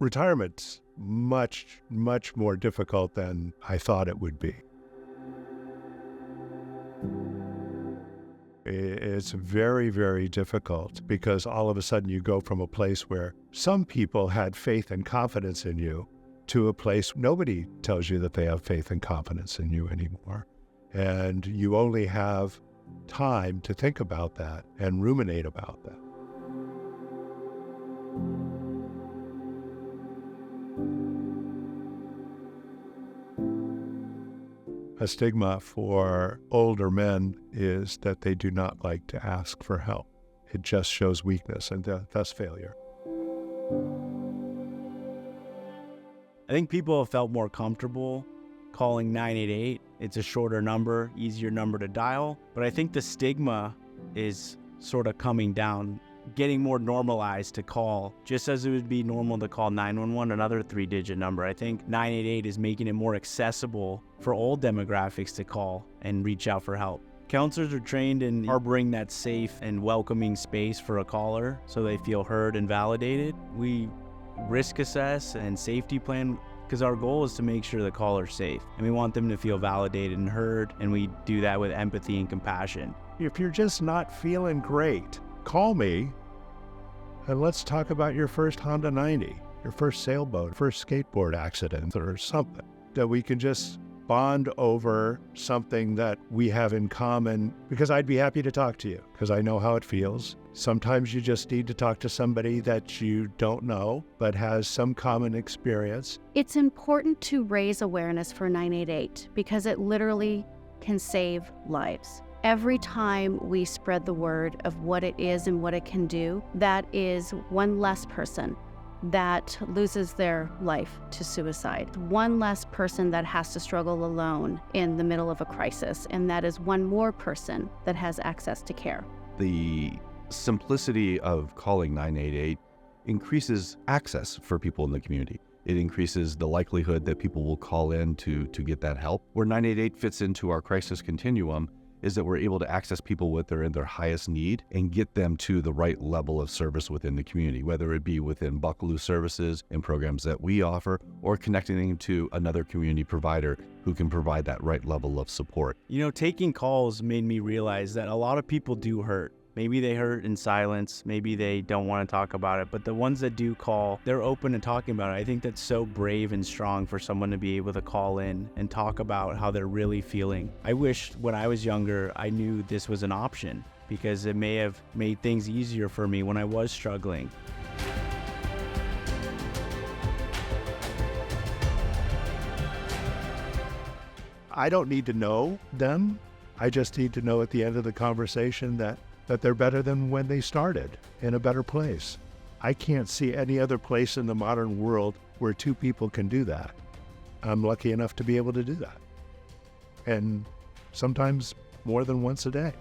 Retirement's much, much more difficult than I thought it would be. It's very, very difficult because all of a sudden you go from a place where some people had faith and confidence in you to a place nobody tells you that they have faith and confidence in you anymore. And you only have time to think about that and ruminate about that. A stigma for older men is that they do not like to ask for help. It just shows weakness and thus failure. I think people have felt more comfortable calling 988. It's a shorter number, easier number to dial. But I think the stigma is sort of coming down, getting more normalized to call, just as it would be normal to call 911, another 3-digit number. I think 988 is making it more accessible for all demographics to call and reach out for help. Counselors are trained in harboring that safe and welcoming space for a caller so they feel heard and validated. We risk assess and safety plan because our goal is to make sure the caller's safe, and we want them to feel validated and heard, and we do that with empathy and compassion. If you're just not feeling great, call me and let's talk about your first Honda 90, your first sailboat, first skateboard accident or something, that we can just bond over something that we have in common, because I'd be happy to talk to you because I know how it feels. Sometimes you just need to talk to somebody that you don't know but has some common experience. It's important to raise awareness for 988 because it literally can save lives. Every time we spread the word of what it is and what it can do, that is one less person that loses their life to suicide. One less person that has to struggle alone in the middle of a crisis, and that is one more person that has access to care. The simplicity of calling 988 increases access for people in the community. It increases the likelihood that people will call in to get that help. Where 988 fits into our crisis continuum is that we're able to access people when they're in their highest need and get them to the right level of service within the community, whether it be within Buckelew services and programs that we offer, or connecting them to another community provider who can provide that right level of support. You know, taking calls made me realize that a lot of people do hurt. Maybe they hurt in silence, maybe they don't want to talk about it, but the ones that do call, they're open to talking about it. I think that's so brave and strong for someone to be able to call in and talk about how they're really feeling. I wish when I was younger, I knew this was an option because it may have made things easier for me when I was struggling. I don't need to know them. I just need to know at the end of the conversation that they're better than when they started, in a better place. I can't see any other place in the modern world where two people can do that. I'm lucky enough to be able to do that. And sometimes more than once a day.